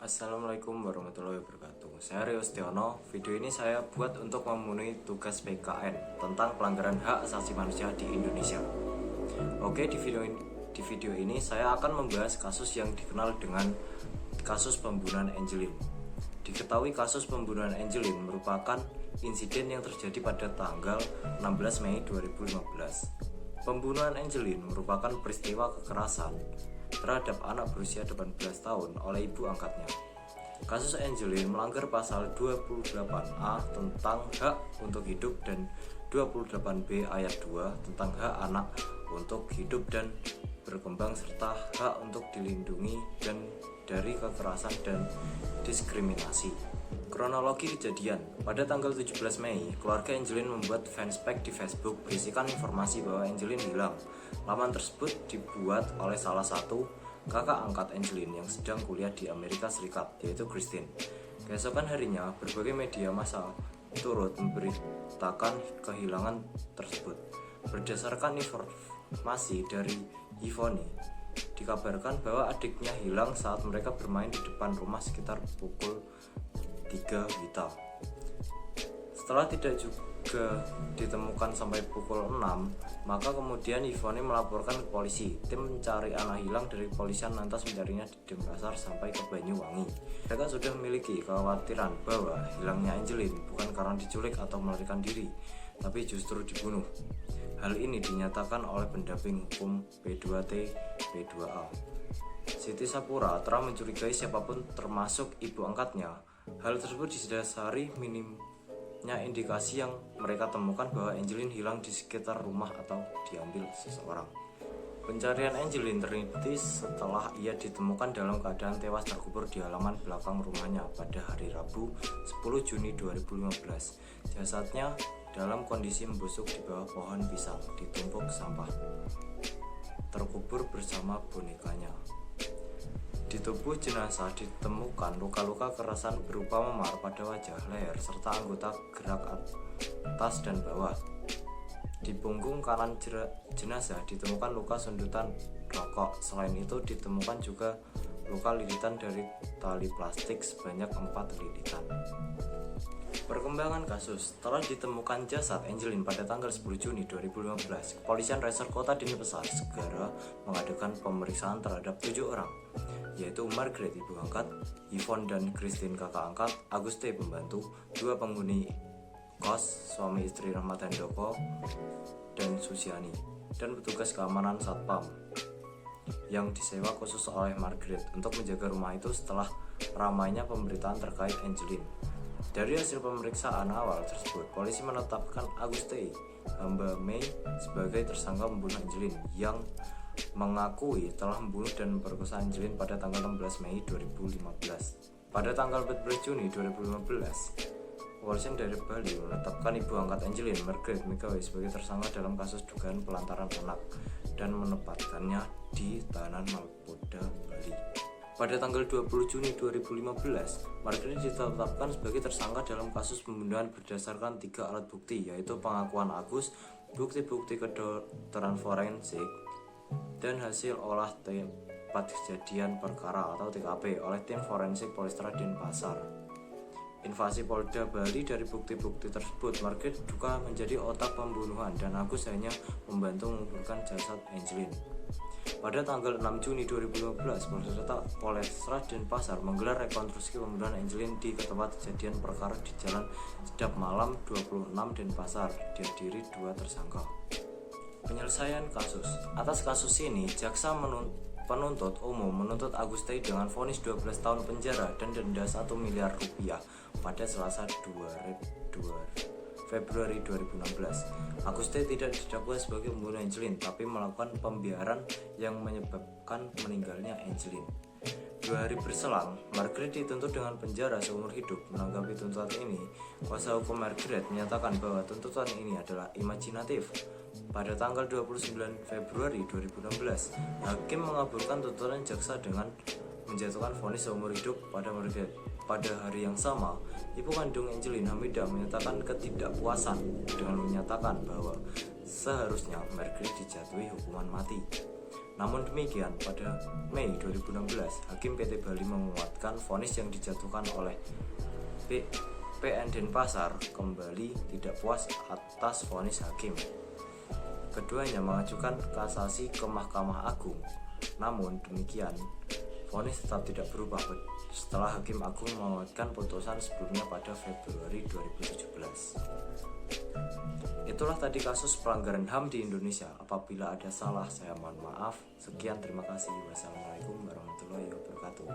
Assalamualaikum warahmatullahi wabarakatuh. Saya Rio Stiono. Video ini saya buat untuk memenuhi tugas PKN tentang pelanggaran hak asasi manusia di Indonesia. Oke, di video ini saya akan membahas kasus yang dikenal dengan kasus pembunuhan Angelin. Diketahui kasus pembunuhan Angelin merupakan insiden yang terjadi pada tanggal 16 Mei 2015. Pembunuhan Angelin merupakan peristiwa kekerasan terhadap anak berusia 18 tahun oleh ibu angkatnya. Kasus Angelin melanggar pasal 28A tentang hak untuk hidup dan 28B ayat 2 tentang hak anak untuk hidup dan berkembang serta hak untuk dilindungi dan dari kekerasan dan diskriminasi. Kronologi kejadian: pada tanggal 17 Mei, keluarga Angelin membuat fanspage di Facebook berisikan informasi bahwa Angelin hilang. Laman tersebut dibuat oleh salah satu kakak angkat Angelin yang sedang kuliah di Amerika Serikat, yaitu Christine. Keesokan harinya, berbagai media massa turut memberitakan kehilangan tersebut. Berdasarkan informasi dari Yvonne, dikabarkan bahwa adiknya hilang saat mereka bermain di depan rumah sekitar pukul 3 WITA. Setelah tidak juga ditemukan sampai pukul 6, maka kemudian Yvonne melaporkan ke polisi. Tim mencari anak hilang dari kepolisian lantas mencarinya di Denpasar sampai ke Banyuwangi. Mereka sudah memiliki kekhawatiran bahwa hilangnya Angelin bukan karena diculik atau melarikan diri, tapi justru dibunuh. Hal ini dinyatakan oleh pendamping hukum P2T, P2A. Siti Sapura telah mencurigai siapapun termasuk ibu angkatnya. Hal tersebut didasari minimnya indikasi yang mereka temukan bahwa Angelin hilang di sekitar rumah atau diambil seseorang. Pencarian Angelin terhenti setelah ia ditemukan dalam keadaan tewas terkubur di halaman belakang rumahnya pada hari Rabu 10 Juni 2015. Jasadnya dalam kondisi membusuk di bawah pohon pisang ditumpuk sampah, terkubur bersama bonekanya. Di tubuh jenazah ditemukan luka-luka kerasan berupa memar pada wajah, leher, serta anggota gerak atas dan bawah. Di punggung kanan jenazah ditemukan luka sundutan rokok. Selain itu ditemukan juga luka lilitan dari tali plastik sebanyak 4 lilitan. Perkembangan kasus: setelah ditemukan jasad Angelin pada tanggal 10 Juni 2015, kepolisian Resor Kota Denpasar segera mengadakan pemeriksaan terhadap 7 orang, yaitu Margaret ibu angkat, Yvonne dan Christine kakak angkat, Aguste pembantu, 2 penghuni kos suami istri Rahmat Handoko dan Susiani, dan petugas keamanan Satpam yang disewa khusus oleh Margaret untuk menjaga rumah itu setelah ramainya pemberitaan terkait Angelin. Dari hasil pemeriksaan awal tersebut, polisi menetapkan Aguste hamba Mei sebagai tersangka pembunuh Angelin yang mengakui telah membunuh dan memperkosa Angelin pada tanggal 16 Mei 2015. Pada tanggal 14 Juni 2015, kepolisian daerah Bali menetapkan ibu angkat Angelin, Margaret Megawai, sebagai tersangka dalam kasus dugaan pelantaran anak dan menempatkannya di tahanan Mapolda Bali. Pada tanggal 20 Juni 2015, Margaret ditetapkan sebagai tersangka dalam kasus pembunuhan berdasarkan 3 alat bukti, yaitu pengakuan Agus, bukti-bukti kedokteran forensik, dan hasil olah tempat kejadian perkara atau TKP oleh tim forensik Polrestabes Denpasar. Invasi Polda Bali. Dari bukti-bukti tersebut, Margaret juga menjadi otak pembunuhan dan Agus hanya membantu menguburkan jasad Angelin. Pada tanggal 6 Juni 2015, Polrestabes Denpasar menggelar rekonstruksi pembunuhan Angelin di tempat kejadian perkara di Jalan Sedap Malam 26 Denpasar. Dihadiri 2 tersangka. Penyelesaian kasus: atas kasus ini, jaksa penuntut umum menuntut Aguste dengan vonis 12 tahun penjara dan denda 1 miliar rupiah pada Selasa 2 Februari 2016. Aguste tidak didakwa sebagai pembunuh Angelin, tapi melakukan pembiaran yang menyebabkan meninggalnya Angelin. 2 hari berselang, Margaret dituntut dengan penjara seumur hidup. Menanggapi tuntutan ini, kuasa hukum Margaret menyatakan bahwa tuntutan ini adalah imajinatif. Pada tanggal 29 Februari 2016, hakim mengabulkan tuntutan jaksa dengan menjatuhkan vonis seumur hidup pada Margaret. Pada hari yang sama, ibu kandung Angelin, Hamidah, menyatakan ketidakpuasan dengan menyatakan bahwa seharusnya Margaret dijatuhi hukuman mati. Namun demikian, pada Mei 2016, Hakim PT Bali menguatkan vonis yang dijatuhkan oleh PN Denpasar kembali tidak puas atas vonis hakim. Keduanya mengajukan kasasi ke Mahkamah Agung. Namun demikian, vonis tetap tidak berubah setelah Hakim Agung menguatkan putusan sebelumnya pada Februari 2017. Itulah tadi kasus pelanggaran HAM di Indonesia. Apabila ada salah, saya mohon maaf. Sekian, terima kasih. Wassalamualaikum warahmatullahi wabarakatuh.